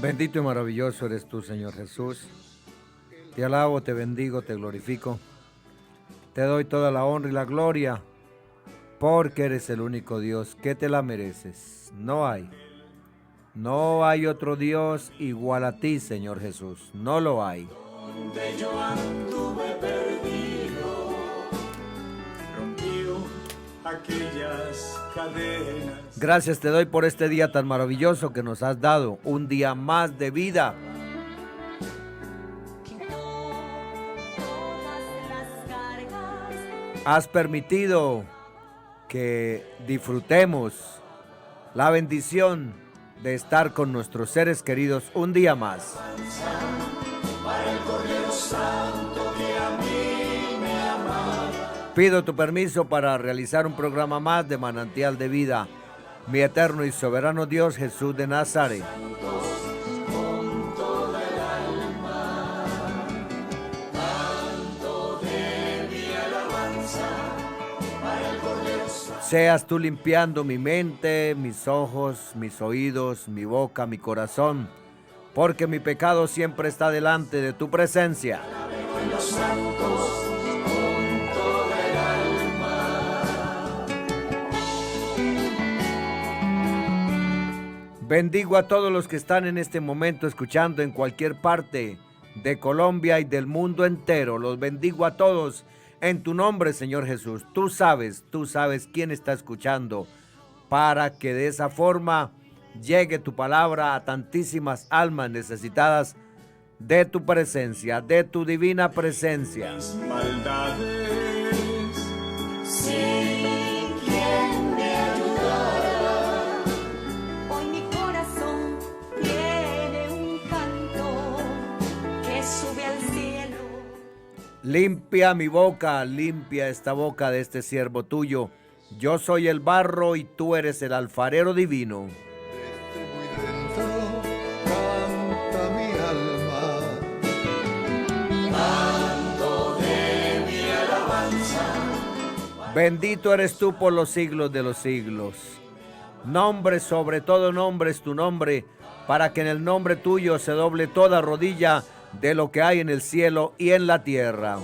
Bendito y maravilloso eres tú, Señor Jesús. Te alabo, te bendigo, te glorifico. Te doy toda la honra y la gloria, porque eres el único Dios que te la mereces. No hay otro Dios igual a ti, Señor Jesús. No lo hay. Donde yo anduve perdido, rompió aquellas cadenas. Gracias te doy por este día tan maravilloso que nos has dado, un día más de vida. Has permitido que disfrutemos la bendición de estar con nuestros seres queridos un día más. Para el Cordero Santo que a mí me ama. Pido tu permiso para realizar un programa más de Manantial de Vida. Mi eterno y soberano Dios Jesús de Nazaret. Con toda el alma, canto de mi alabanza para el Cordero Santo. Seas tú limpiando mi mente, mis ojos, mis oídos, mi boca, mi corazón, porque mi pecado siempre está delante de tu presencia. En los santos, con toda el alma. Bendigo a todos los que están en este momento escuchando en cualquier parte de Colombia y del mundo entero. Los bendigo a todos en tu nombre, Señor Jesús. Tú sabes quién está escuchando, para que de esa forma llegue tu palabra a tantísimas almas necesitadas de tu presencia, de tu divina presencia. Maldades, sin quien me ayudara. Hoy mi corazón tiene un canto que sube al cielo. Limpia mi boca, limpia esta boca de este siervo tuyo. Yo soy el barro y tú eres el alfarero divino. Desde muy dentro canta mi alma. Canto de mi alabanza. Bendito eres tú por los siglos de los siglos. Nombre sobre todo nombre es tu nombre, para que en el nombre tuyo se doble toda rodilla de lo que hay en el cielo y en la tierra.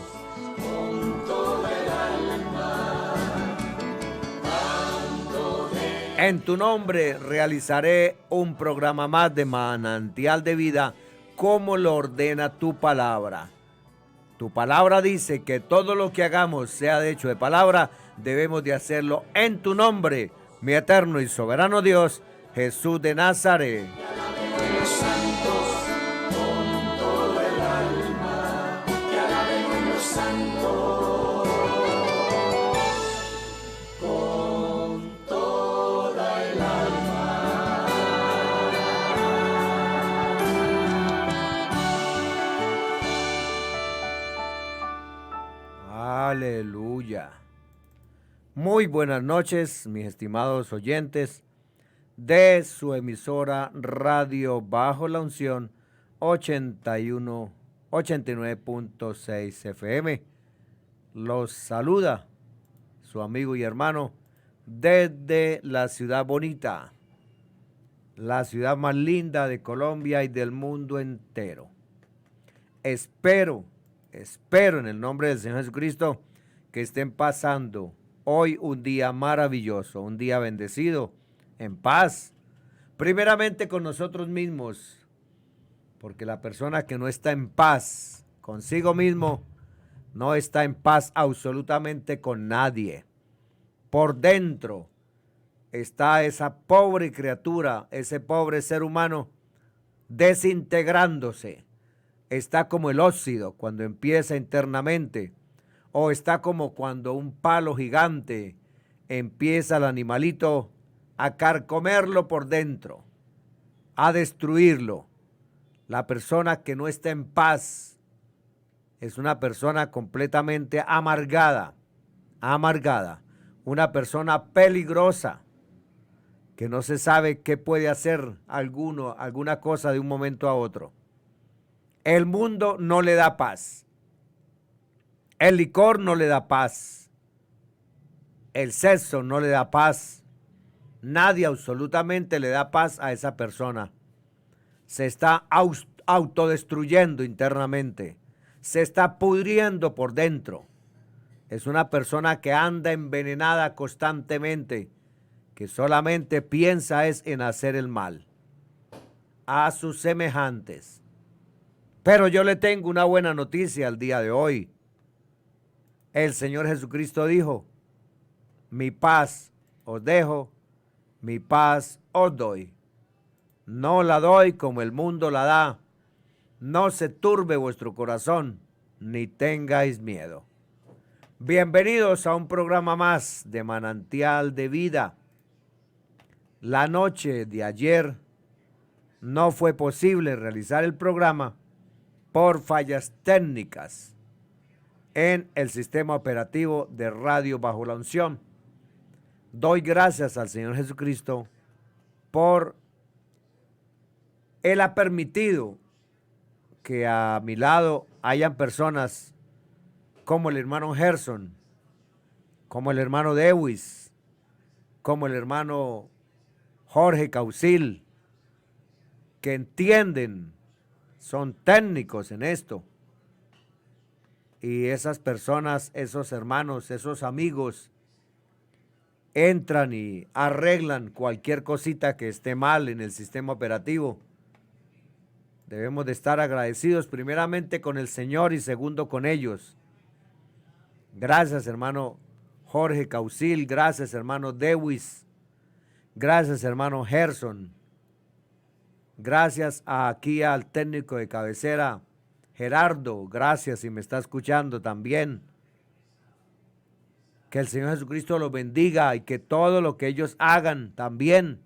En tu nombre realizaré un programa más de Manantial de Vida, como lo ordena tu palabra. Tu palabra dice que todo lo que hagamos, sea de hecho de palabra, debemos de hacerlo en tu nombre, mi eterno y soberano Dios, Jesús de Nazaret. En los santos, con todo el alma. Te alabemos en los santos, con toda el alma. Aleluya. Muy buenas noches, mis estimados oyentes de su emisora Radio Bajo la Unción 89.6 FM. Los saluda su amigo y hermano desde la ciudad bonita, la ciudad más linda de Colombia y del mundo entero. Espero en el nombre del Señor Jesucristo que estén pasando hoy un día maravilloso, un día bendecido, en paz, primeramente con nosotros mismos, porque la persona que no está en paz consigo mismo, no está en paz absolutamente con nadie. Por dentro está esa pobre criatura, ese pobre ser humano, desintegrándose. Está como el óxido cuando empieza internamente, o está como cuando un palo gigante empieza el animalito a carcomerlo por dentro, a destruirlo. La persona que no está en paz es una persona completamente amargada, una persona peligrosa, que no se sabe qué puede hacer alguna cosa de un momento a otro. El mundo no le da paz. El licor no le da paz. El sexo no le da paz. Nadie absolutamente le da paz a esa persona. se está autodestruyendo internamente, se está pudriendo por dentro. Es una persona que anda envenenada constantemente, que solamente piensa es en hacer el mal a sus semejantes. Pero yo le tengo una buena noticia al día de hoy. El Señor Jesucristo dijo: mi paz os dejo, mi paz os doy. No la doy como el mundo la da. No se turbe vuestro corazón, ni tengáis miedo. Bienvenidos a un programa más de Manantial de Vida. La noche de ayer no fue posible realizar el programa por fallas técnicas en el sistema operativo de Radio Bajo la Unción. Doy gracias al Señor Jesucristo por Él ha permitido que a mi lado hayan personas como el hermano Gerson, como el hermano Dewis, como el hermano Jorge Causil, que entienden, son técnicos en esto. Y esas personas, esos hermanos, esos amigos, entran y arreglan cualquier cosita que esté mal en el sistema operativo. Debemos de estar agradecidos primeramente con el Señor y segundo con ellos. Gracias, hermano Jorge Causil, gracias, hermano Dewis, gracias, hermano Gerson, gracias aquí al técnico de cabecera, Gerardo, gracias si me está escuchando también. Que el Señor Jesucristo los bendiga y que todo lo que ellos hagan también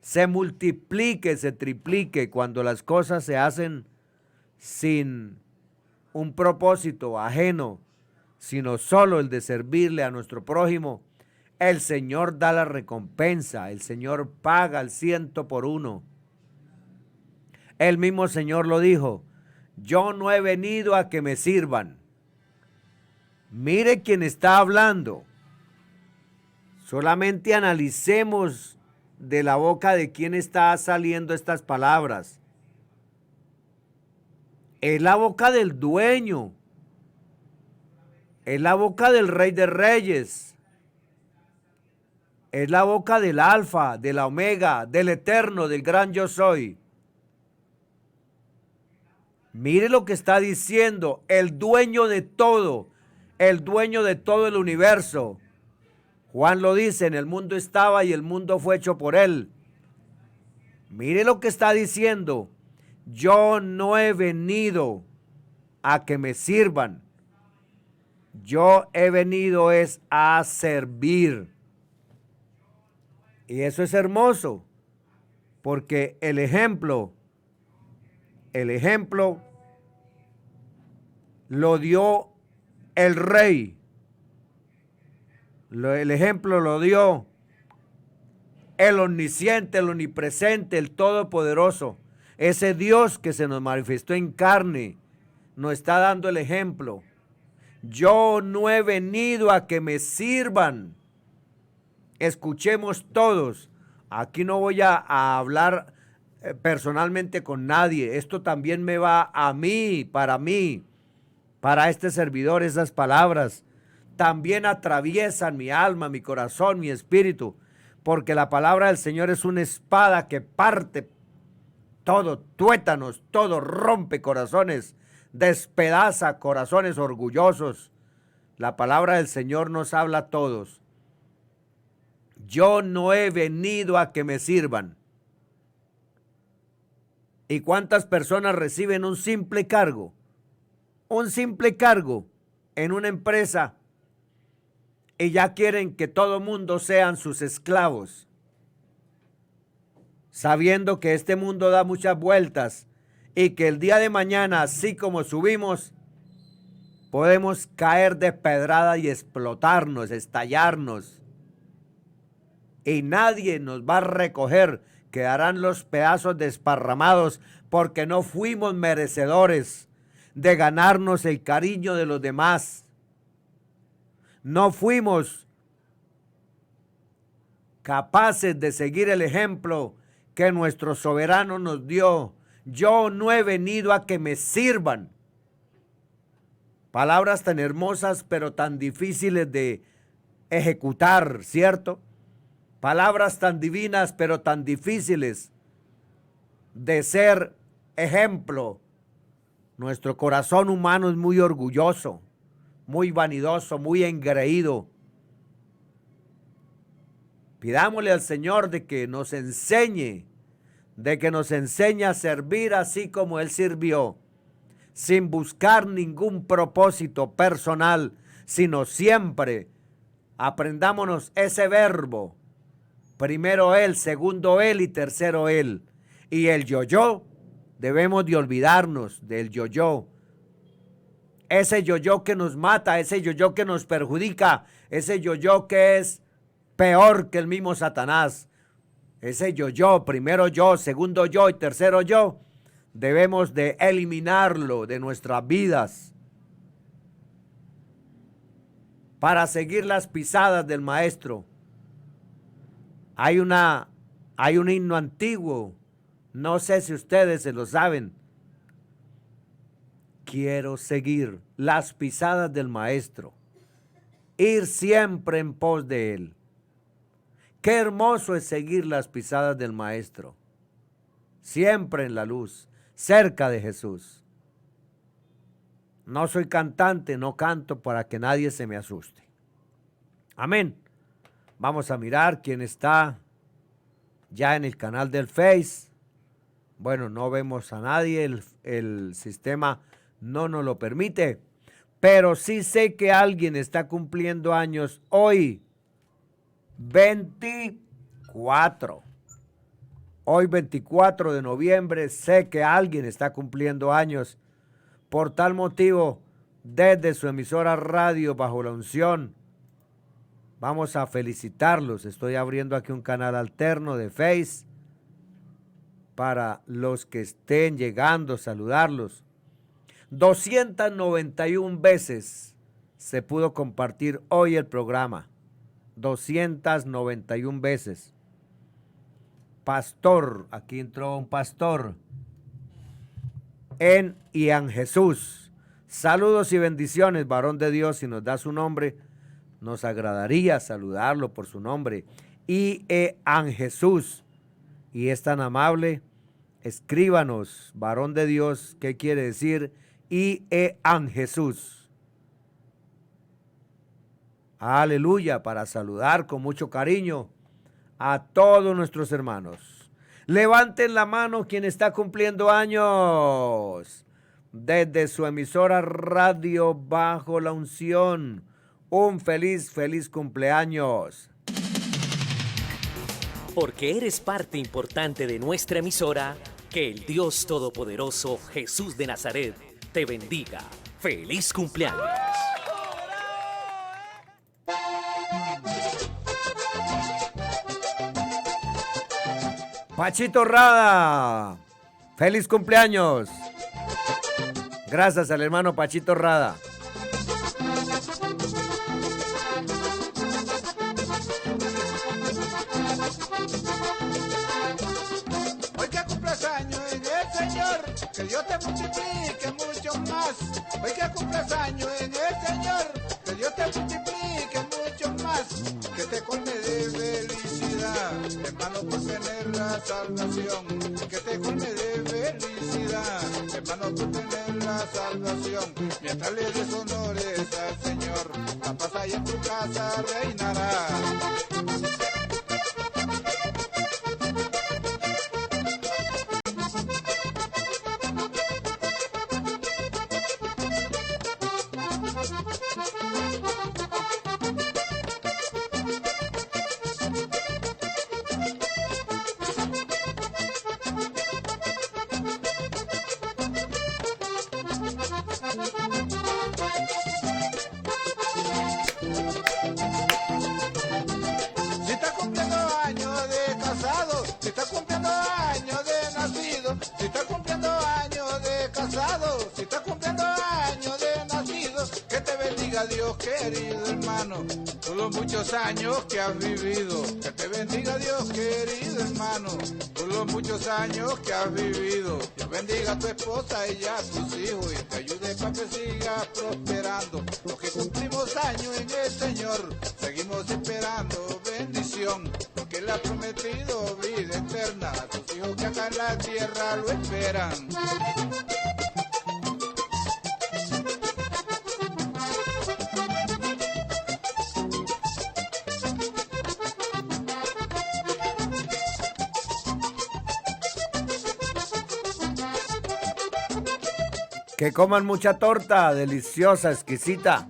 se multiplique, se triplique cuando las cosas se hacen sin un propósito ajeno, sino solo el de servirle a nuestro prójimo. El Señor da la recompensa, el Señor paga al 100%. El mismo Señor lo dijo: yo no he venido a que me sirvan. Mire quién está hablando. Solamente analicemos de la boca de quién está saliendo estas palabras. Es la boca del dueño. Es la boca del Rey de Reyes. Es la boca del Alfa, de la Omega, del Eterno, del Gran Yo Soy. Mire lo que está diciendo el dueño de todo, el dueño de todo el universo. Juan lo dice: en el mundo estaba y el mundo fue hecho por él. Mire lo que está diciendo: yo no he venido a que me sirvan. Yo he venido es a servir. Y eso es hermoso, porque el ejemplo lo dio el Rey. El ejemplo lo dio el omnisciente, el omnipresente, el todopoderoso. Ese Dios que se nos manifestó en carne nos está dando el ejemplo. Yo no he venido a que me sirvan. Escuchemos todos. Aquí no voy a hablar personalmente con nadie. Esto también me va a mí, para este servidor. Esas palabras también atraviesan mi alma, mi corazón, mi espíritu, porque la palabra del Señor es una espada que parte todo, tuétanos, todo, rompe corazones, despedaza corazones orgullosos. La palabra del Señor nos habla a todos. Yo no he venido a que me sirvan. ¿Y cuántas personas reciben un simple cargo? Un simple cargo en una empresa y ya quieren que todo mundo sean sus esclavos, sabiendo que este mundo da muchas vueltas y que el día de mañana, así como subimos, podemos caer de pedrada y explotarnos, estallarnos. Y nadie nos va a recoger, quedarán los pedazos desparramados porque no fuimos merecedores de ganarnos el cariño de los demás. No fuimos capaces de seguir el ejemplo que nuestro soberano nos dio. Yo no he venido a que me sirvan. Palabras tan hermosas, pero tan difíciles de ejecutar, ¿cierto? Palabras tan divinas, pero tan difíciles de ser ejemplo. Nuestro corazón humano es muy orgulloso, muy vanidoso, muy engreído. Pidámosle al Señor de que nos enseñe a servir así como Él sirvió, sin buscar ningún propósito personal, sino siempre aprendámonos ese verbo. Primero Él, segundo Él y tercero Él. Y el yo-yo, debemos de olvidarnos del yo-yo. Ese yo-yo que nos mata, ese yo-yo que nos perjudica, ese yo-yo que es peor que el mismo Satanás. Ese yo-yo, primero yo, segundo yo y tercero yo, debemos de eliminarlo de nuestras vidas para seguir las pisadas del Maestro. Hay un himno antiguo, no sé si ustedes se lo saben. Quiero seguir las pisadas del Maestro, ir siempre en pos de Él. Qué hermoso es seguir las pisadas del Maestro, siempre en la luz, cerca de Jesús. No soy cantante, no canto para que nadie se me asuste. Amén. Vamos a mirar quién está ya en el canal del Face. Bueno, no vemos a nadie, el sistema no nos lo permite, pero sí sé que alguien está cumpliendo años hoy, 24. Hoy 24 de noviembre, sé que alguien está cumpliendo años. Por tal motivo, desde su emisora radio Bajo la Unción, vamos a felicitarlos. Estoy abriendo aquí un canal alterno de Face para los que estén llegando, saludarlos. 291 veces se pudo compartir hoy el programa. 291 veces. Pastor, aquí entró un pastor. En Ian Jesús. Saludos y bendiciones, varón de Dios. Si nos da su nombre, nos agradaría saludarlo por su nombre. Ian Jesús. Y es tan amable. Escríbanos, varón de Dios, ¿qué quiere decir Ian Jesús? Aleluya, para saludar con mucho cariño a todos nuestros hermanos. Levanten la mano quien está cumpliendo años. Desde su emisora radio Bajo la Unción, un feliz cumpleaños. Porque eres parte importante de nuestra emisora, que el Dios Todopoderoso, Jesús de Nazaret, te bendiga. ¡Feliz cumpleaños! Pachito Rada, feliz cumpleaños. Gracias al hermano Pachito Rada. Hoy que cumples años en el Señor, que Dios te multiplique mucho más. Hoy que cumples años en el Señor, que Dios te multiplique mucho más. Que te colme de felicidad, hermano, por tener la salvación. Que te colme de felicidad, hermano, por tener la salvación. Mientras le des honores al Señor, la paz ahí en tu casa reinará. los muchos años que has vivido. Que te bendiga Dios, querido hermano, por los muchos años que has vivido. Dios bendiga a tu esposa y a tus hijos y te ayude para que sigas prosperando. Los que cumplimos años en el Señor, seguimos esperando bendición, porque Él ha prometido vida eterna a tus hijos que acá en la tierra lo esperan. Que coman mucha torta, deliciosa, exquisita.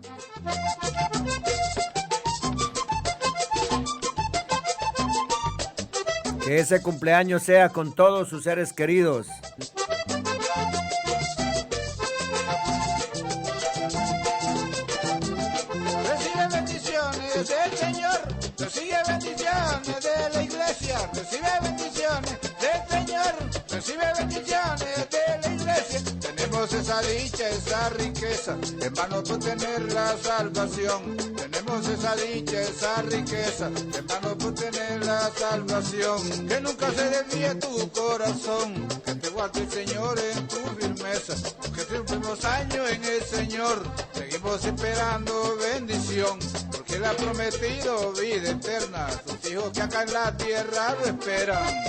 Que ese cumpleaños sea con todos sus seres queridos. Recibe bendiciones del Señor, recibe bendiciones de la iglesia, recibe bendiciones del Señor, recibe bendiciones de la iglesia. Tenemos esa dicha, esa riqueza, hermano, por tener la salvación. Tenemos esa dicha, esa riqueza, hermano, por tener la salvación. Que nunca se desvíe tu corazón, que te guarde el Señor en tu firmeza. Que cumplimos años en el Señor, seguimos esperando bendición, porque Él ha prometido vida eterna a sus hijos que acá en la tierra lo esperan.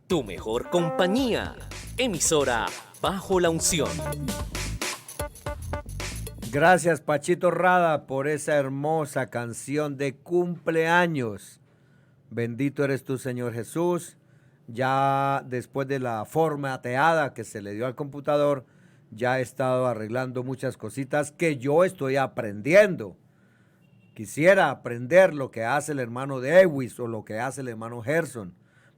Tu mejor compañía. Emisora Bajo la Unción. Gracias, Pachito Rada, por esa hermosa canción de cumpleaños. Bendito eres tú, Señor Jesús. Ya después de la formateada que se le dio al computador, ya he estado arreglando muchas cositas que yo estoy aprendiendo. Quisiera aprender lo que hace el hermano Dewis o lo que hace el hermano Gerson,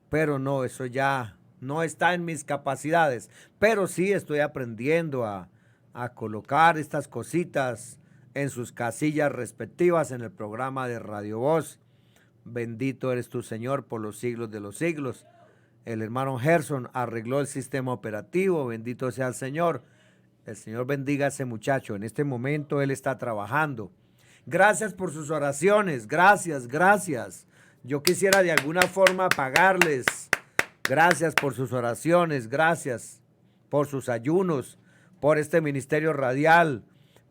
pero no, eso ya no está en mis capacidades. Pero sí estoy aprendiendo a colocar estas cositas en sus casillas respectivas en el programa de Radio Voz. Bendito eres tu Señor por los siglos de los siglos. El hermano Gerson arregló el sistema operativo, bendito sea el Señor. El Señor bendiga a ese muchacho. En este momento él está trabajando. Gracias por sus oraciones, gracias, gracias. Yo quisiera de alguna forma pagarles. Gracias por sus oraciones, gracias por sus ayunos, por este ministerio radial,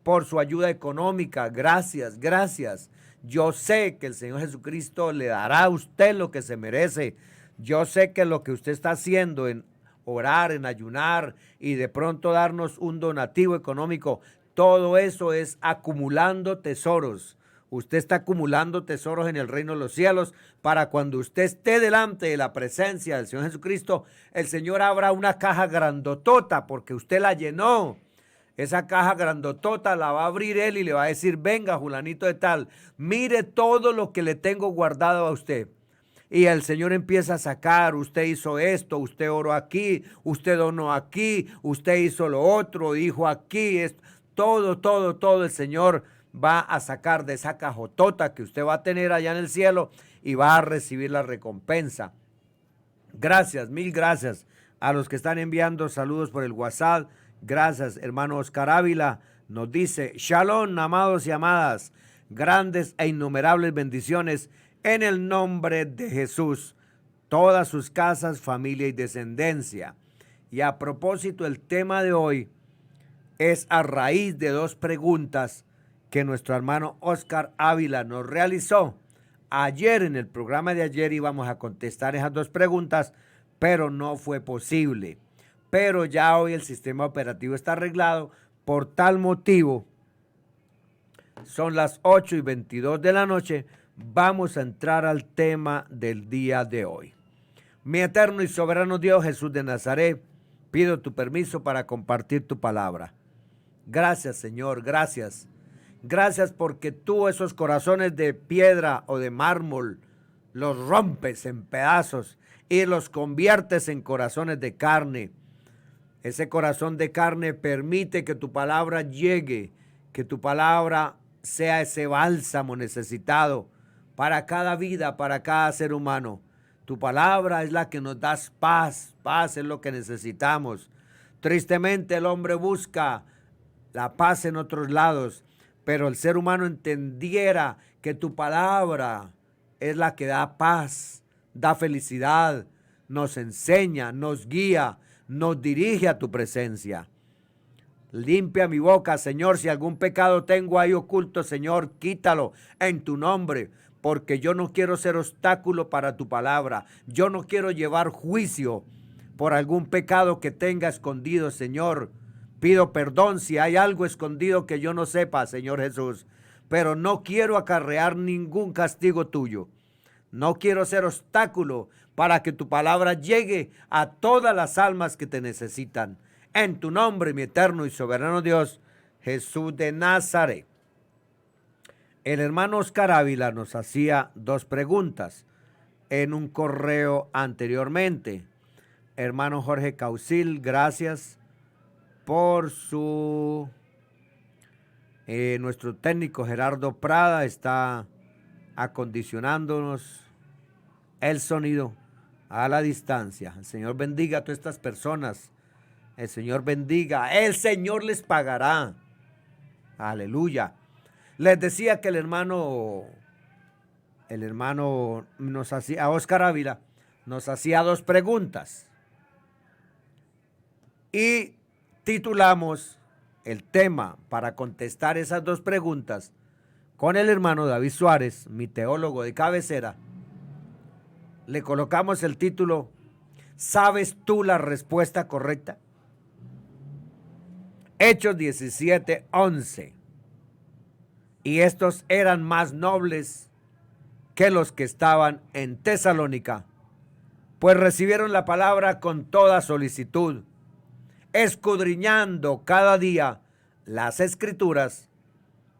por su ayuda económica. Gracias, gracias. Yo sé que el Señor Jesucristo le dará a usted lo que se merece. Yo sé que lo que usted está haciendo en orar, en ayunar y de pronto darnos un donativo económico, todo eso es acumulando tesoros. Usted está acumulando tesoros en el reino de los cielos para cuando usted esté delante de la presencia del Señor Jesucristo, el Señor abra una caja grandotota porque usted la llenó. Esa caja grandotota la va a abrir Él y le va a decir, venga, Julanito de tal, mire todo lo que le tengo guardado a usted. Y el Señor empieza a sacar, usted hizo esto, usted oró aquí, usted donó aquí, usted hizo lo otro, dijo aquí, esto, todo el Señor va a sacar de esa cajotota que usted va a tener allá en el cielo y va a recibir la recompensa. Gracias, mil gracias a los que están enviando saludos por el WhatsApp. Gracias, hermano Oscar Ávila. Nos dice, Shalom, amados y amadas, grandes e innumerables bendiciones en el nombre de Jesús, todas sus casas, familia y descendencia. Y a propósito, el tema de hoy es a raíz de dos preguntas que nuestro hermano Oscar Ávila nos realizó. Ayer, en el programa de ayer, íbamos a contestar esas dos preguntas, pero no fue posible. Pero ya hoy el sistema operativo está arreglado. Por tal motivo, son las 8:22 de la noche, vamos a entrar al tema del día de hoy. Mi eterno y soberano Dios, Jesús de Nazaret, pido tu permiso para compartir tu palabra. Gracias, Señor, gracias. Gracias porque tú esos corazones de piedra o de mármol los rompes en pedazos y los conviertes en corazones de carne. Ese corazón de carne permite que tu palabra llegue, que tu palabra sea ese bálsamo necesitado para cada vida, para cada ser humano. Tu palabra es la que nos da paz, paz es lo que necesitamos. Tristemente el hombre busca la paz en otros lados, pero el ser humano entendiera que tu palabra es la que da paz, da felicidad, nos enseña, nos guía, nos dirige a tu presencia. Limpia mi boca, Señor, si algún pecado tengo ahí oculto, Señor, quítalo en tu nombre, porque yo no quiero ser obstáculo para tu palabra. Yo no quiero llevar juicio por algún pecado que tenga escondido, Señor. Pido perdón si hay algo escondido que yo no sepa, Señor Jesús, pero no quiero acarrear ningún castigo tuyo. No quiero ser obstáculo para que tu palabra llegue a todas las almas que te necesitan. En tu nombre, mi eterno y soberano Dios, Jesús de Nazaret. El hermano Oscar Ávila nos hacía 2 preguntas en un correo anteriormente. Hermano Jorge Causil, gracias por su... nuestro técnico Gerardo Prada está acondicionándonos el sonido a la distancia. El Señor bendiga a todas estas personas. El Señor bendiga. El Señor les pagará. Aleluya. Les decía que el hermano nos hacía, Oscar Ávila, nos hacía 2 preguntas. Y titulamos el tema para contestar esas 2 preguntas con el hermano David Suárez, mi teólogo de cabecera. Le colocamos el título, ¿sabes tú la respuesta correcta? Hechos 17:11. Y estos eran más nobles que los que estaban en Tesalónica, pues recibieron la palabra con toda solicitud, escudriñando cada día las Escrituras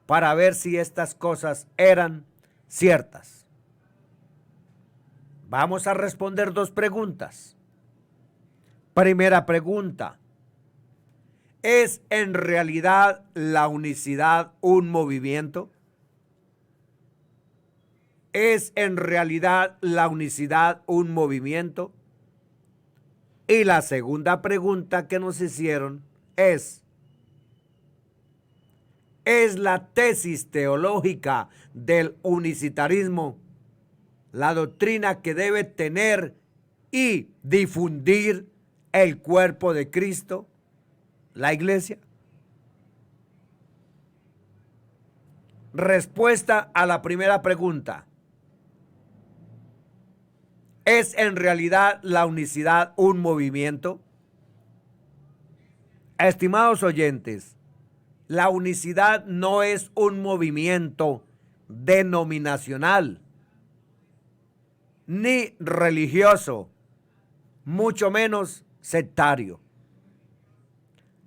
para ver si estas cosas eran ciertas. Vamos a responder 2 preguntas. Primera pregunta. ¿Es en realidad la unicidad un movimiento? ¿Es en realidad la unicidad un movimiento? Y la segunda pregunta que nos hicieron ¿es la tesis teológica del unicitarismo la doctrina que debe tener y difundir el cuerpo de Cristo, la iglesia? Respuesta a la primera pregunta. ¿Es en realidad la unicidad un movimiento? Estimados oyentes, la unicidad no es un movimiento denominacional ni religioso, mucho menos sectario.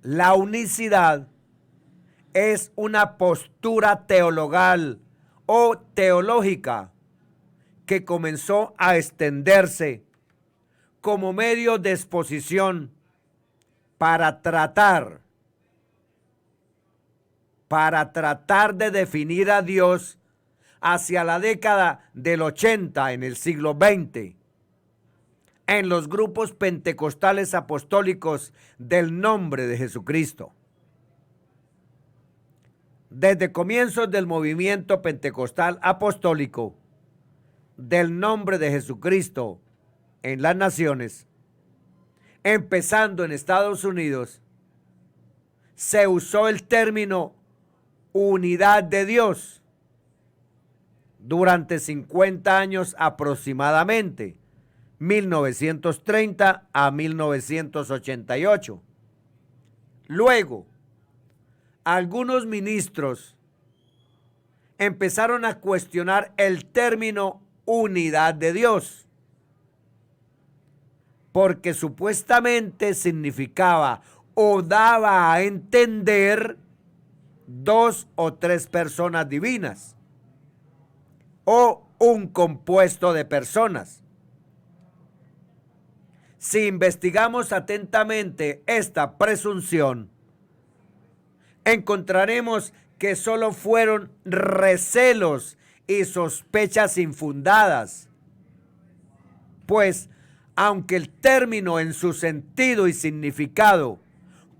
La unicidad es una postura teologal o teológica que comenzó a extenderse como medio de exposición para tratar de definir a Dios hacia la década del 80 en el siglo XX, en los grupos pentecostales apostólicos del nombre de Jesucristo. Desde comienzos del movimiento pentecostal apostólico del nombre de Jesucristo en las naciones, empezando en Estados Unidos, se usó el término unidad de Dios durante 50 años aproximadamente, 1930 a 1988. Luego, algunos ministros empezaron a cuestionar el término unidad de Dios, porque supuestamente significaba o daba a entender 2 o 3 personas divinas o un compuesto de personas. Si investigamos atentamente esta presunción, encontraremos que solo fueron recelos y sospechas infundadas, pues aunque el término en su sentido y significado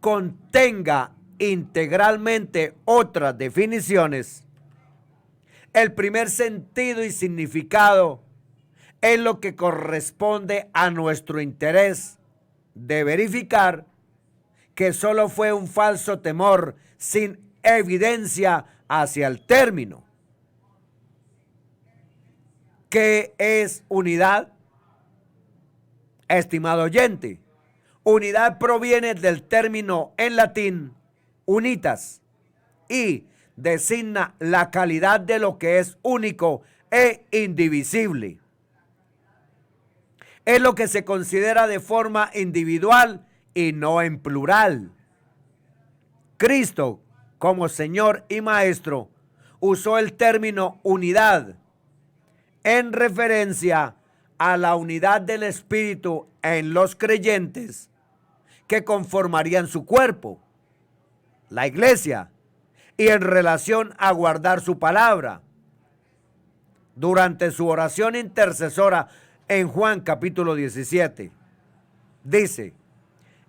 contenga integralmente otras definiciones, el primer sentido y significado es lo que corresponde a nuestro interés de verificar que solo fue un falso temor sin evidencia hacia el término. ¿Qué es unidad? Estimado oyente, unidad proviene del término en latín unitas y designa la calidad de lo que es único e indivisible. Es lo que se considera de forma individual y no en plural. Cristo, como Señor y Maestro, usó el término unidad en referencia a la unidad del Espíritu en los creyentes que conformarían su cuerpo, la iglesia, y en relación a guardar su palabra. Durante su oración intercesora en Juan capítulo 17, dice: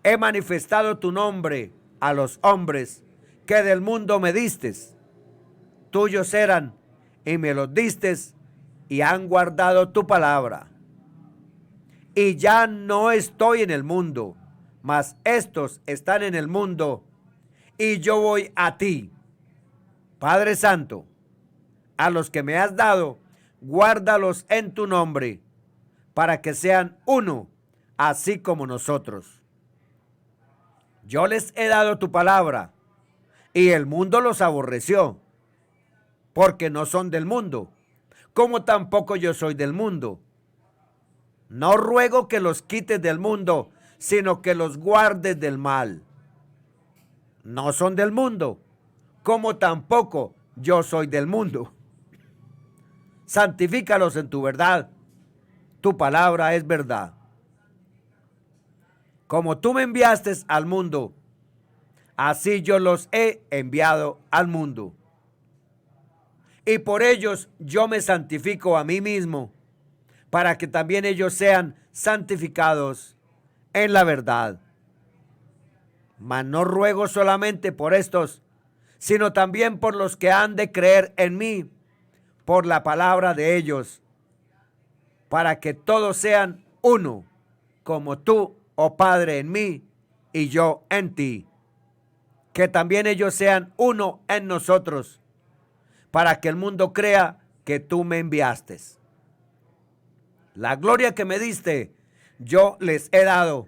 he manifestado tu nombre a los hombres que del mundo me distes. Tuyos eran y me los distes y han guardado tu palabra. Y ya no estoy en el mundo, mas estos están en el mundo y yo voy a ti. Padre Santo, a los que me has dado, guárdalos en tu nombre, para que sean uno, así como nosotros. Yo les he dado tu palabra, y el mundo los aborreció, porque no son del mundo, como tampoco yo soy del mundo. No ruego que los quites del mundo, sino que los guardes del mal. No son del mundo, como tampoco yo soy del mundo. Santifícalos en tu verdad. Tu palabra es verdad. Como tú me enviaste al mundo, así yo los he enviado al mundo. Y por ellos yo me santifico a mí mismo, para que también ellos sean santificados en la verdad. Mas no ruego solamente por estos, sino también por los que han de creer en mí, por la palabra de ellos, para que todos sean uno, como tú, oh Padre, en mí y yo en ti. Que también ellos sean uno en nosotros, para que el mundo crea que tú me enviaste. La gloria que me diste, yo les he dado,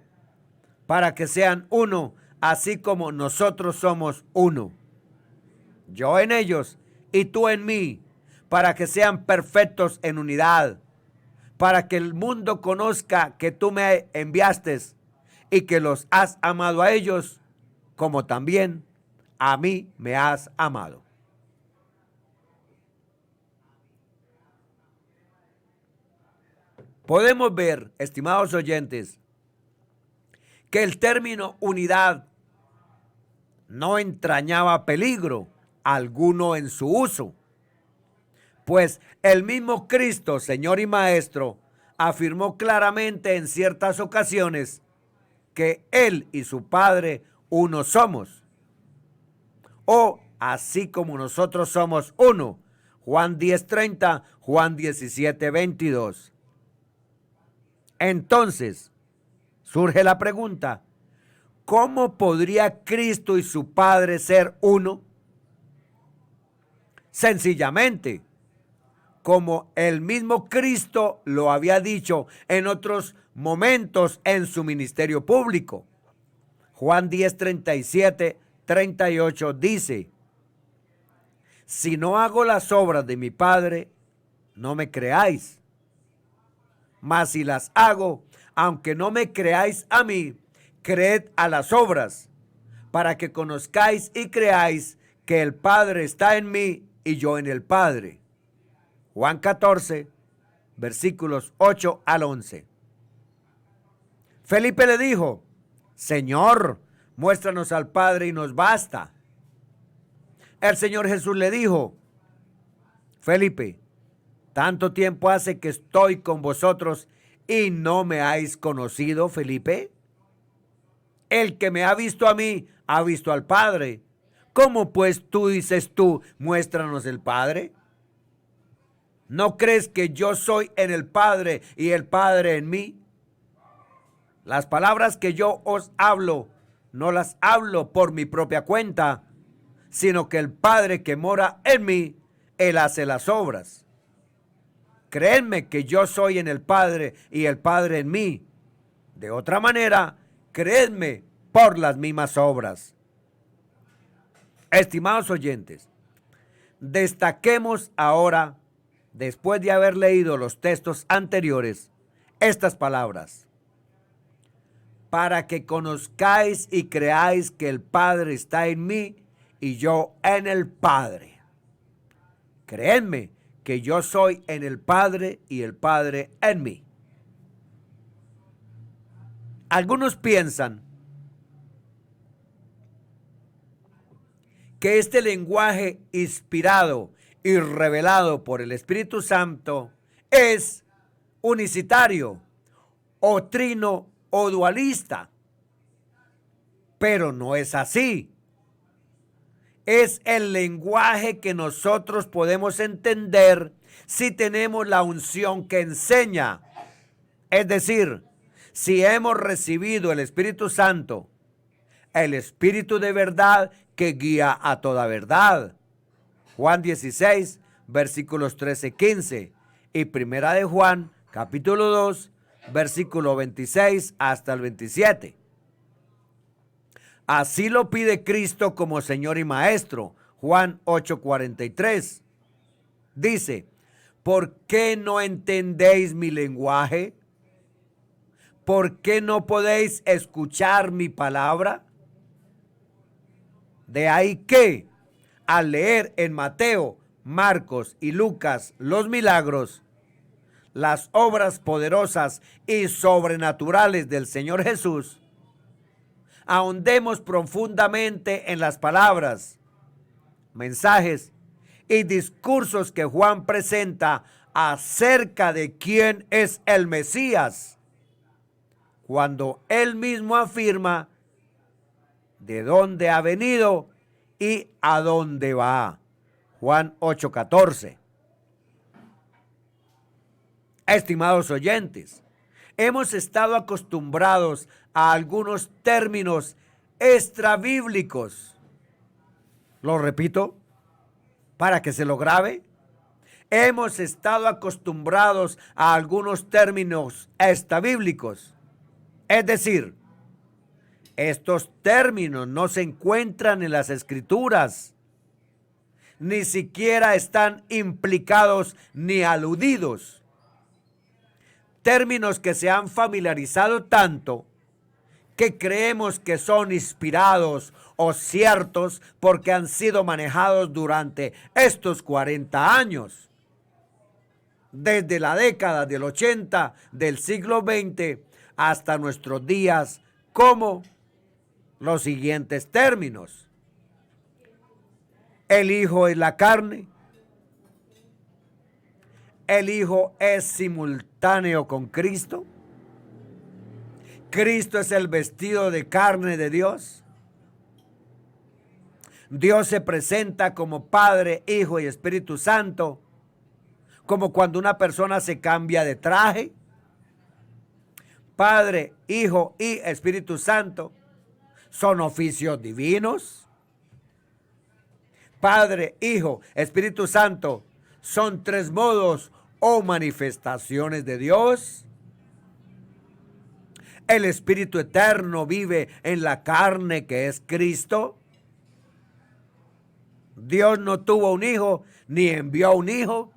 para que sean uno, así como nosotros somos uno. Yo en ellos y tú en mí, para que sean perfectos en unidad, para que el mundo conozca que tú me enviaste y que los has amado a ellos, como también a mí me has amado. Podemos ver, estimados oyentes, que el término unidad no entrañaba peligro alguno en su uso, pues el mismo Cristo, Señor y Maestro, afirmó claramente en ciertas ocasiones que Él y su Padre uno somos, o así como nosotros somos uno. Juan 10:30, Juan 17:22. Entonces, surge la pregunta: ¿cómo podría Cristo y su Padre ser uno? Sencillamente, como el mismo Cristo lo había dicho en otros momentos en su ministerio público. Juan 10:37, 38 dice: si no hago las obras de mi Padre, no me creáis. Mas si las hago, aunque no me creáis a mí, creed a las obras, para que conozcáis y creáis que el Padre está en mí y yo en el Padre. Juan 14, versículos 8 al 11. Felipe le dijo: Señor, muéstranos al Padre y nos basta. El Señor Jesús le dijo: Felipe, ¿tanto tiempo hace que estoy con vosotros y no me habéis conocido, Felipe? El que me ha visto a mí, ha visto al Padre. ¿Cómo pues tú dices muéstranos el Padre? ¿No crees que yo soy en el Padre y el Padre en mí? Las palabras que yo os hablo, no las hablo por mi propia cuenta, sino que el Padre que mora en mí, Él hace las obras. Creedme que yo soy en el Padre y el Padre en mí. De otra manera, creedme por las mismas obras. Estimados oyentes, destaquemos ahora, después de haber leído los textos anteriores, estas palabras: para que conozcáis y creáis que el Padre está en mí y yo en el Padre. Creedme que yo soy en el Padre y el Padre en mí. Algunos piensan que este lenguaje inspirado y revelado por el Espíritu Santo es unicitario o trino o dualista, pero no es así. Es el lenguaje que nosotros podemos entender si tenemos la unción que enseña. Es decir, si hemos recibido el Espíritu Santo, el Espíritu de verdad que guía a toda verdad. Juan 16, versículos 13-15 y Primera de Juan, capítulo 2, versículo 26 hasta el 27. Así lo pide Cristo como Señor y Maestro. Juan 8:43. Dice: ¿por qué no entendéis mi lenguaje? ¿Por qué no podéis escuchar mi palabra? De ahí que, al leer en Mateo, Marcos y Lucas los milagros, las obras poderosas y sobrenaturales del Señor Jesús, ahondemos profundamente en las palabras, mensajes y discursos que Juan presenta acerca de quién es el Mesías, cuando él mismo afirma de dónde ha venido y a dónde va. Juan 8:14. Estimados oyentes, hemos estado acostumbrados a algunos términos extrabíblicos. Lo repito para que se lo grabe. Hemos estado acostumbrados a algunos términos extrabíblicos. Es decir, estos términos no se encuentran en las Escrituras, ni siquiera están implicados ni aludidos. Términos que se han familiarizado tanto que creemos que son inspirados o ciertos porque han sido manejados durante estos 40 años. Desde la década del 80 del siglo XX hasta nuestros días, como los siguientes términos: el Hijo es la carne, el Hijo es simultáneo con Cristo, Cristo es el vestido de carne de Dios, Dios se presenta como Padre, Hijo y Espíritu Santo, como cuando una persona se cambia de traje. Padre, Hijo y Espíritu Santo son oficios divinos. Padre, Hijo, Espíritu Santo son tres modos o manifestaciones de Dios. El Espíritu Eterno vive en la carne que es Cristo. Dios no tuvo un hijo ni envió un hijo.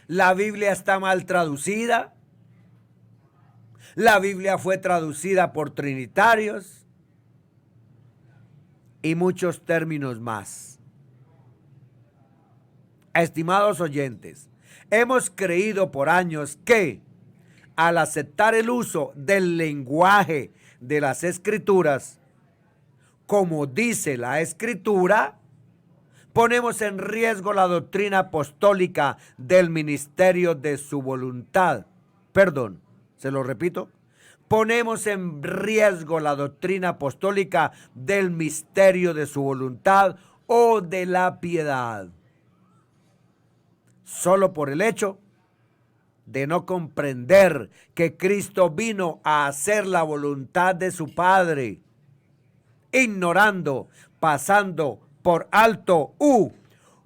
La Biblia está mal traducida. La Biblia fue traducida por trinitarios. y muchos términos más. Estimados oyentes, hemos creído por años que al aceptar el uso del lenguaje de las Escrituras, como dice la Escritura, ponemos en riesgo la doctrina apostólica del ministerio de su voluntad. Perdón, se lo repito. Ponemos en riesgo la doctrina apostólica del misterio de su voluntad o de la piedad. Solo por el hecho de no comprender que Cristo vino a hacer la voluntad de su Padre, ignorando, pasando por alto u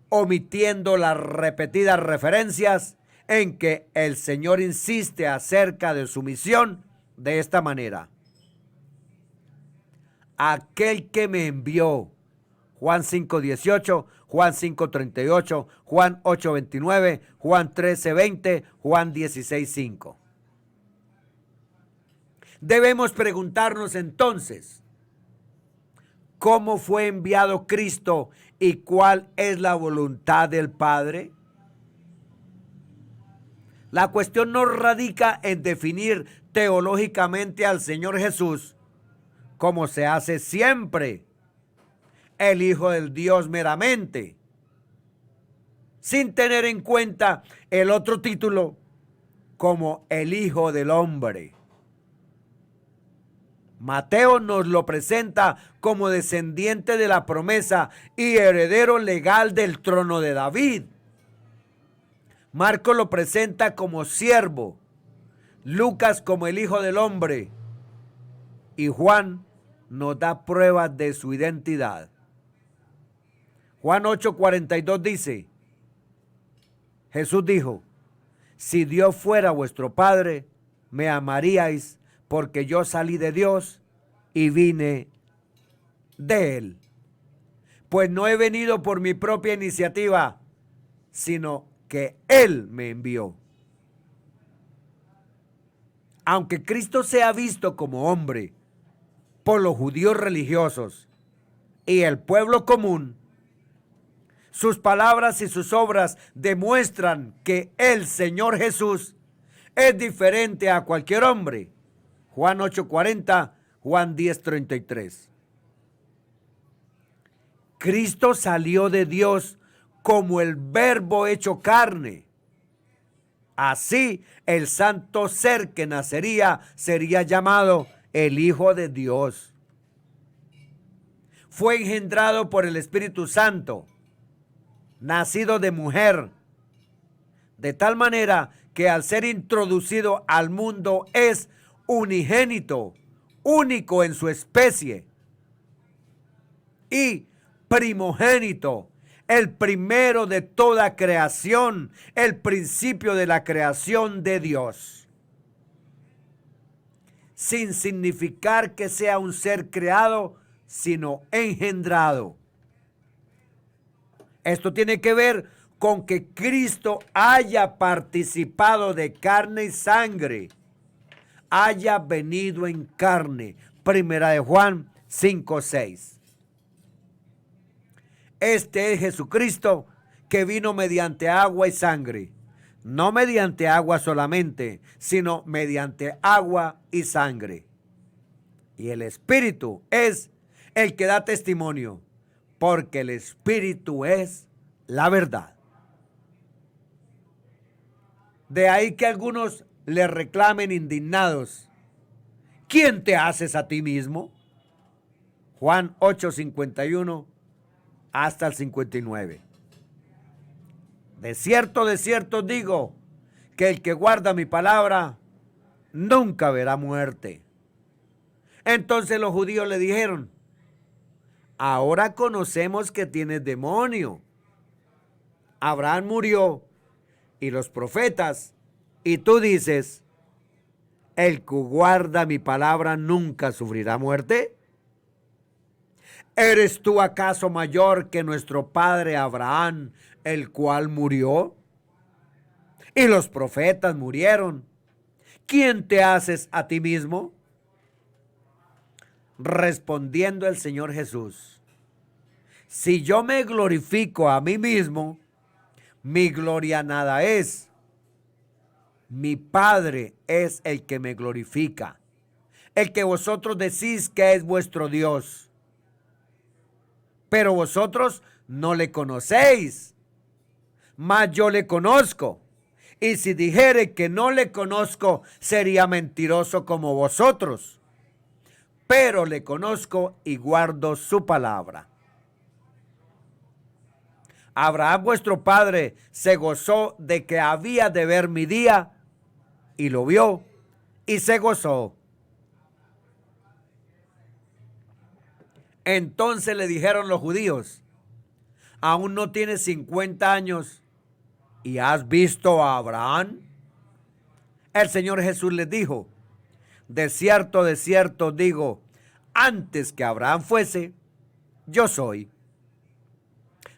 omitiendo las repetidas referencias en que el Señor insiste acerca de su misión de esta manera. Aquel que me envió, Juan 5:18, Juan 5:38, Juan 8:29, Juan 13:20, Juan 16:5. Debemos preguntarnos entonces, ¿cómo fue enviado Cristo y cuál es la voluntad del Padre? La cuestión no radica en definir teológicamente al Señor Jesús, como se hace siempre, el Hijo del Dios meramente, sin tener en cuenta el otro título como el Hijo del Hombre. Mateo nos lo presenta como descendiente de la promesa y heredero legal del trono de David. Marcos lo presenta como siervo, Lucas como el Hijo del Hombre y Juan nos da pruebas de su identidad. Juan 8:42 dice, Jesús dijo, si Dios fuera vuestro Padre, me amaríais porque yo salí de Dios y vine de Él. Pues no he venido por mi propia iniciativa, sino que Él me envió. Aunque Cristo sea visto como hombre por los judíos religiosos y el pueblo común, sus palabras y sus obras demuestran que el Señor Jesús es diferente a cualquier hombre. Juan 8:40, Juan 10:33. Cristo salió de Dios como el Verbo hecho carne. Así, el santo ser que nacería sería llamado el Hijo de Dios. Fue engendrado por el Espíritu Santo, nacido de mujer, de tal manera que al ser introducido al mundo es unigénito, único en su especie y primogénito, el primero de toda creación, el principio de la creación de Dios, sin significar que sea un ser creado, sino engendrado. Esto tiene que ver con que Cristo haya participado de carne y sangre, haya venido en carne. Primera de Juan 5:6. Este es Jesucristo que vino mediante agua y sangre, no mediante agua solamente, sino mediante agua y sangre. Y el Espíritu es el que da testimonio, porque el Espíritu es la verdad. De ahí que algunos le reclamen indignados, ¿quién te haces a ti mismo? Juan 8:51 hasta el 59. De cierto digo, que el que guarda mi palabra nunca verá muerte. Entonces los judíos le dijeron, ahora conocemos que tienes demonio. Abraham murió y los profetas, y tú dices, el que guarda mi palabra nunca sufrirá muerte. ¿Eres tú acaso mayor que nuestro padre Abraham, el cual murió? Y los profetas murieron. ¿Quién te haces a ti mismo? Respondiendo el Señor Jesús, Si yo me glorifico a mí mismo, mi gloria nada es. Mi Padre es el que me glorifica, el que vosotros decís que es vuestro Dios. Pero vosotros no le conocéis, mas yo le conozco. Y si dijere que no le conozco, sería mentiroso como vosotros. Pero le conozco y guardo su palabra. Abraham vuestro padre se gozó de que había de ver mi día, y lo vio, y se gozó. Entonces le dijeron los judíos: ¿aún no tienes 50 años y has visto a Abraham? El Señor Jesús les dijo: de cierto digo, antes que Abraham fuese, yo soy.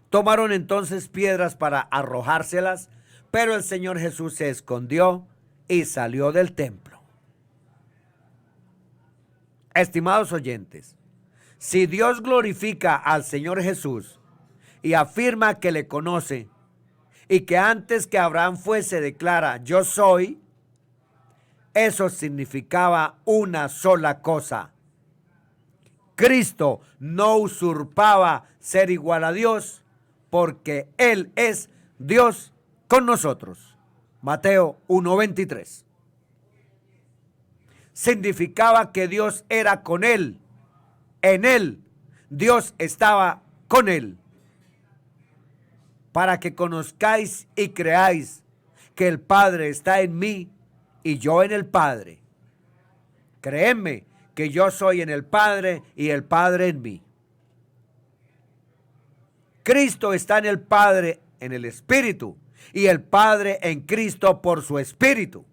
Tomaron entonces piedras para arrojárselas, pero el Señor Jesús se escondió y salió del templo. Estimados oyentes, si Dios glorifica al Señor Jesús y afirma que le conoce, y que antes que Abraham fuese declara yo soy, eso significaba una sola cosa: Cristo no usurpaba ser igual a Dios, porque Él es Dios con nosotros. Mateo 1:23. Significaba que Dios era con Él. En Él, Dios estaba con Él. Para que conozcáis y creáis que el Padre está en mí y yo en el Padre. Créeme que yo soy en el Padre y el Padre en mí. Cristo está en el Padre en el Espíritu y el Padre en Cristo por su Espíritu.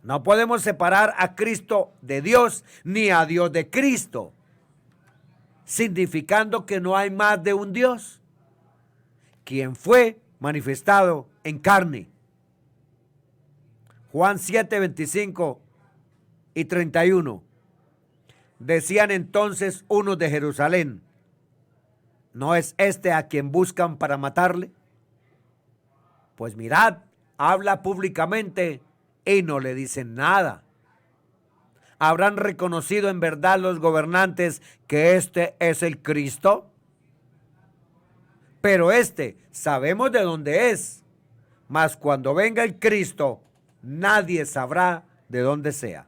No podemos separar a Cristo de Dios ni a Dios de Cristo, significando que no hay más de un Dios, quien fue manifestado en carne. Juan 7:25 y 31. Decían entonces unos de Jerusalén: ¿no es este a quien buscan para matarle? Pues mirad, habla públicamente y no le dicen nada. ¿Habrán reconocido en verdad los gobernantes que este es el Cristo? Pero sabemos de dónde es, mas cuando venga el Cristo, nadie sabrá de dónde sea.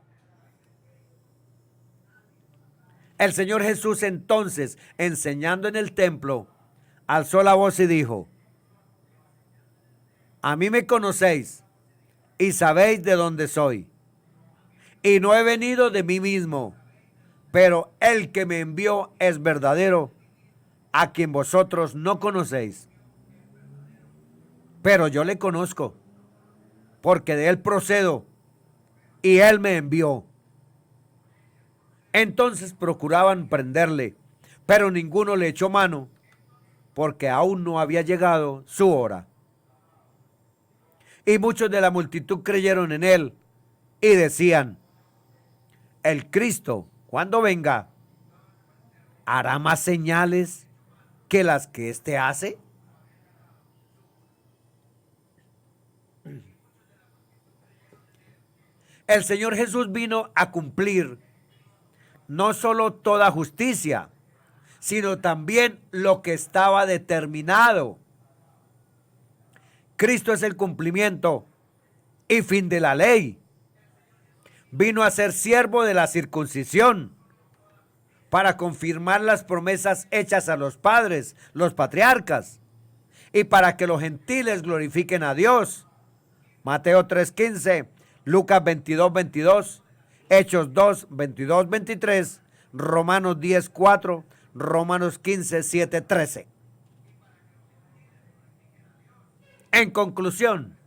El Señor Jesús entonces, enseñando en el templo, alzó la voz y dijo: a mí me conocéis y sabéis de dónde soy, y no he venido de mí mismo, pero el que me envió es verdadero, a quien vosotros no conocéis. Pero yo le conozco, porque de él procedo, y él me envió. Entonces procuraban prenderle, pero ninguno le echó mano, porque aún no había llegado su hora. Y muchos de la multitud creyeron en él, y decían: el Cristo, cuando venga, ¿hará más señales que las que éste hace? El Señor Jesús vino a cumplir no solo toda justicia, sino también lo que estaba determinado. Cristo es el cumplimiento y fin de la ley. Vino a ser siervo de la circuncisión para confirmar las promesas hechas a los padres, los patriarcas, y para que los gentiles glorifiquen a Dios. Mateo 3:15, Lucas 22:22, Hechos 2:22-23, Romanos 10:4, Romanos 15:7-13. En conclusión,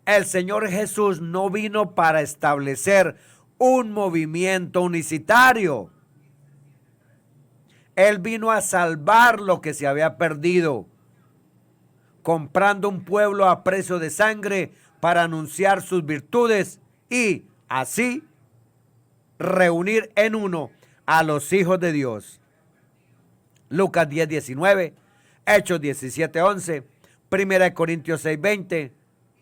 el Señor Jesús no vino para establecer un movimiento unicitario. Él vino a salvar lo que se había perdido, comprando un pueblo a precio de sangre para anunciar sus virtudes y así reunir en uno a los hijos de Dios. Lucas 10:19, Hechos 17:11, 1 Corintios 6:20,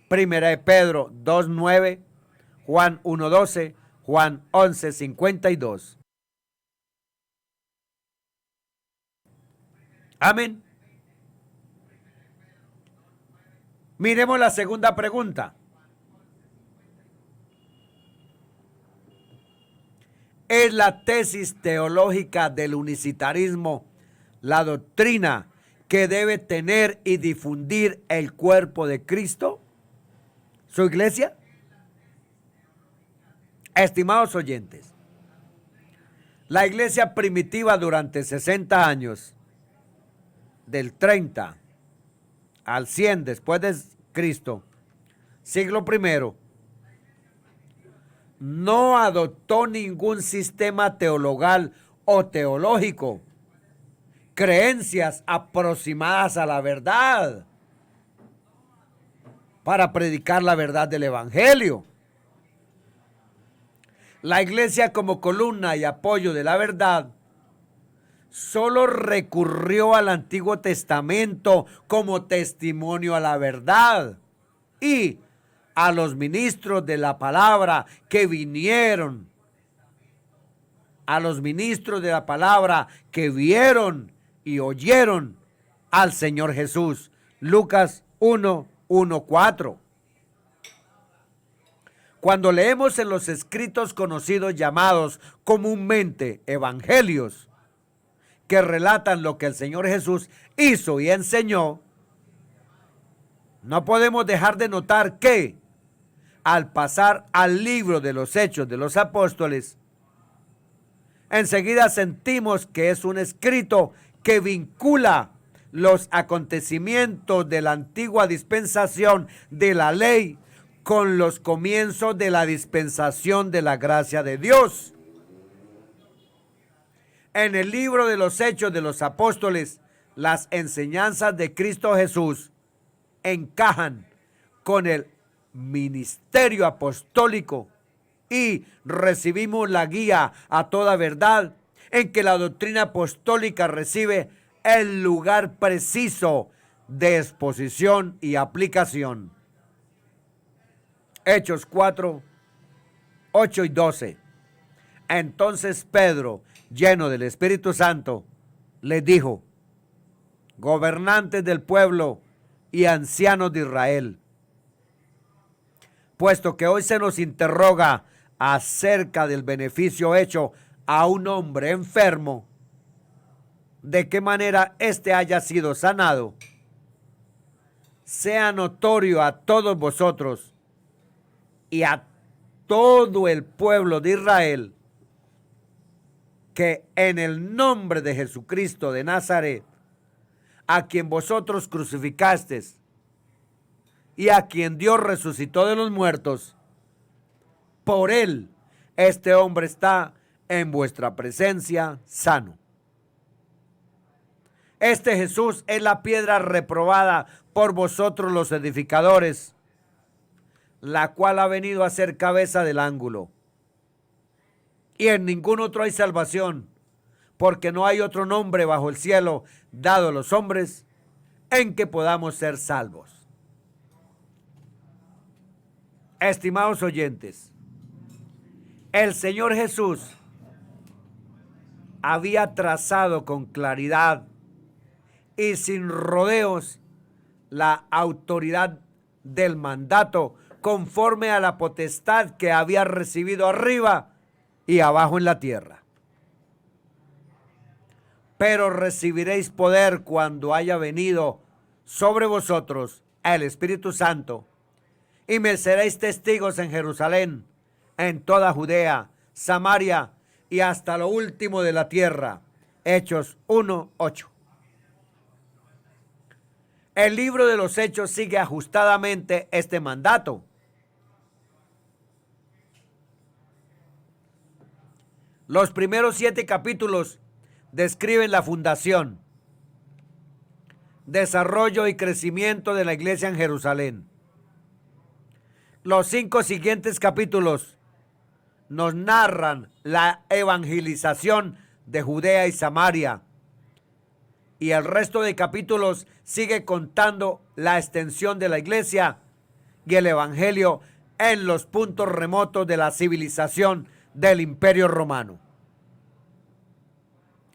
1 Pedro 2:9, Juan 1:12, Juan 11:52. Amén. Miremos la segunda pregunta. ¿Es la tesis teológica del unicitarismo la doctrina que debe tener y difundir el cuerpo de Cristo, su iglesia? Estimados oyentes, la iglesia primitiva durante 60 años, del 30 al 100 después de Cristo, siglo primero, no adoptó ningún sistema teologal o teológico, creencias aproximadas a la verdad, para predicar la verdad del Evangelio. La iglesia, como columna y apoyo de la verdad, solo recurrió al Antiguo Testamento como testimonio a la verdad y a los ministros de la palabra que vinieron, a los ministros de la palabra que vieron y oyeron al Señor Jesús. Lucas 1:4. Cuando leemos en los escritos conocidos llamados comúnmente evangelios, que relatan lo que el Señor Jesús hizo y enseñó, no podemos dejar de notar que, al pasar al libro de los Hechos de los Apóstoles, enseguida sentimos que es un escrito que vincula los acontecimientos de la antigua dispensación de la ley con los comienzos de la dispensación de la gracia de Dios. En el libro de los Hechos de los Apóstoles, las enseñanzas de Cristo Jesús encajan con el ministerio apostólico y recibimos la guía a toda verdad en que la doctrina apostólica recibe el lugar preciso de exposición y aplicación. Hechos 4:8-12. Entonces Pedro, lleno del Espíritu Santo, les dijo: gobernantes del pueblo y ancianos de Israel, puesto que hoy se nos interroga acerca del beneficio hecho a un hombre enfermo, de qué manera éste haya sido sanado, sea notorio a todos vosotros y a todo el pueblo de Israel que en el nombre de Jesucristo de Nazaret, a quien vosotros crucificasteis y a quien Dios resucitó de los muertos, por él este hombre está en vuestra presencia sano. Este Jesús es la piedra reprobada por vosotros los edificadores, la cual ha venido a ser cabeza del ángulo. Y en ningún otro hay salvación, porque no hay otro nombre bajo el cielo dado a los hombres en que podamos ser salvos. Estimados oyentes, el Señor Jesús había trazado con claridad y sin rodeos la autoridad del mandato conforme a la potestad que había recibido arriba y abajo en la tierra. Pero recibiréis poder cuando haya venido sobre vosotros el Espíritu Santo, y me seréis testigos en Jerusalén, en toda Judea, Samaria y hasta lo último de la tierra. Hechos 1:8. El libro de los Hechos sigue ajustadamente este mandato. Los primeros 7 capítulos describen la fundación, desarrollo y crecimiento de la iglesia en Jerusalén. Los 5 siguientes capítulos nos narran la evangelización de Judea y Samaria, Y el resto de capítulos sigue contando la extensión de la iglesia y el evangelio en los puntos remotos de la civilización del Imperio Romano.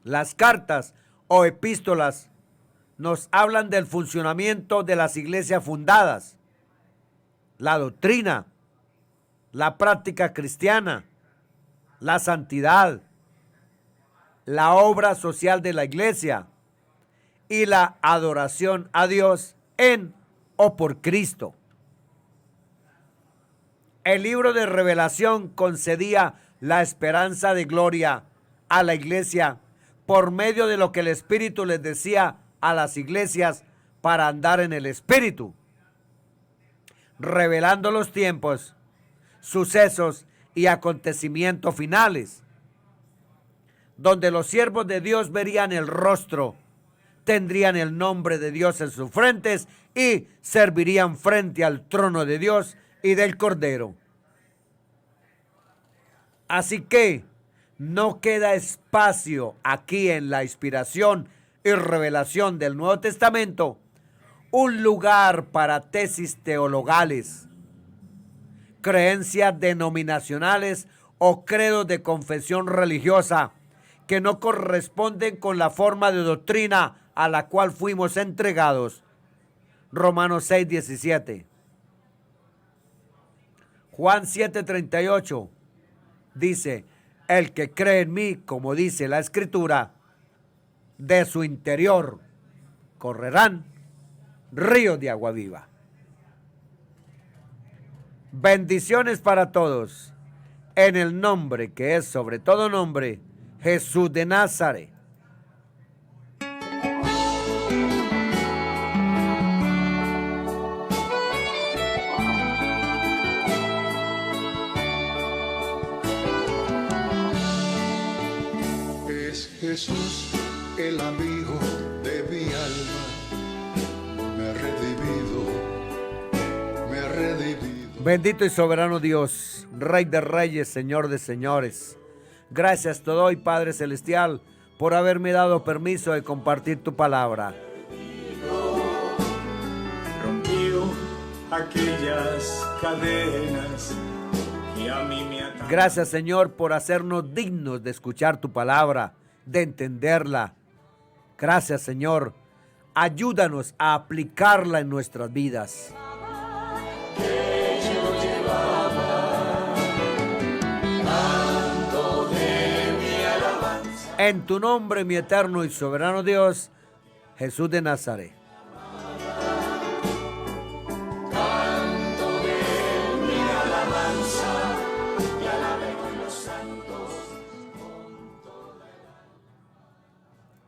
Las cartas o epístolas nos hablan del funcionamiento de las iglesias fundadas, la doctrina, la práctica cristiana, la santidad, la obra social de la iglesia y la adoración a Dios en o por Cristo. El libro de Revelación concedía la esperanza de gloria a la iglesia por medio de lo que el Espíritu les decía a las iglesias para andar en el Espíritu, revelando los tiempos, sucesos y acontecimientos finales, donde los siervos de Dios verían el rostro, tendrían el nombre de Dios en sus frentes y servirían frente al trono de Dios y del Cordero. Así que no queda espacio aquí en la inspiración y revelación del Nuevo Testamento, un lugar para tesis teologales, creencias denominacionales o credos de confesión religiosa que no corresponden con la forma de doctrina a la cual fuimos entregados. Romanos 6:17. Juan 7:38 dice: el que cree en mí, como dice la Escritura, de su interior correrán ríos de agua viva. Bendiciones para todos, en el nombre que es sobre todo nombre, Jesús de Nazaret. Es Jesús el amigo de mi alma, me ha redimido. Bendito y soberano Dios, Rey de reyes, Señor de señores. Gracias te doy, Padre Celestial, por haberme dado permiso de compartir tu palabra. Rompió aquellas cadenas que a mí me ataban. Gracias, Señor, por hacernos dignos de escuchar tu palabra, de entenderla. Gracias, Señor. Ayúdanos a aplicarla en nuestras vidas. En tu nombre, mi eterno y soberano Dios, Jesús de Nazaret.